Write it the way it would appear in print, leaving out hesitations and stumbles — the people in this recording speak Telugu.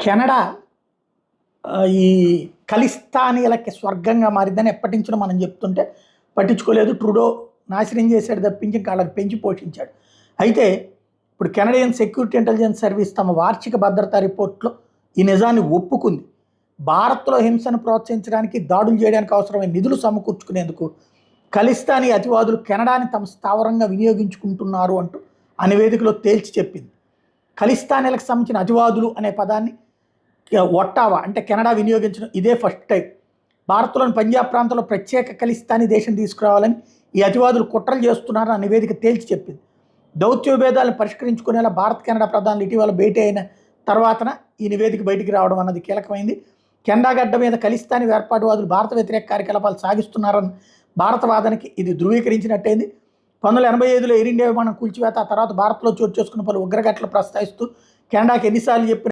కెనడా ఈ ఖలిస్తానీలకి స్వర్గంగా మారిందని ఎప్పటి నుంచో మనం చెప్తుంటే పట్టించుకోలేదు. ట్రూడో నాశనం చేశాడు తప్పించి ఇంకా వాళ్ళకి పెంచి పోషించాడు. అయితే ఇప్పుడు కెనడియన్ సెక్యూరిటీ ఇంటెలిజెన్స్ సర్వీస్ తమ వార్షిక భద్రతా రిపోర్ట్లో ఈ నిజాన్ని ఒప్పుకుంది. భారత్లో హింసను ప్రోత్సహించడానికి, దాడులు చేయడానికి అవసరమైన నిధులు సమకూర్చుకునేందుకు ఖలిస్తానీ అతివాదులు కెనడాని తమ స్థావరంగా వినియోగించుకుంటున్నారు అంటూ ఆ నివేదికలో తేల్చి చెప్పింది. ఖలిస్తానీలకు సంబంధించిన అతివాదులు అనే పదాన్ని ఒట్టావా అంటే కెనడా వినియోగించడం ఇదే ఫస్ట్ టైం. భారత్లోని పంజాబ్ ప్రాంతంలో ప్రత్యేక ఖలిస్తానీ దేశం తీసుకురావాలని ఈ అతివాదులు కుట్రలు చేస్తున్నారని ఆ నివేదిక తేల్చి చెప్పింది. దౌత్య విభేదాలను పరిష్కరించుకునేలా భారత్ కెనడా ప్రధానులు ఇటీవల భేటీ అయిన తర్వాతన ఈ నివేదిక బయటికి రావడం అన్నది కీలకమైంది. కెనడా గడ్డ మీద ఖలిస్తానీ వేర్పాటువాదులు భారత వ్యతిరేక కార్యకలాపాలు సాగిస్తున్నారని భారత వాదనకి ఇది ధృవీకరించినట్టయింది. 1985లో ఎయిర్ ఇండియా విమానం కూల్చివేత, ఆ తర్వాత భారత్లో చోటు చేసుకున్న పలు ఉగ్రఘటనలు ప్రస్తావిస్తూ కెనడాకి ఎన్నిసార్లు చెప్పిన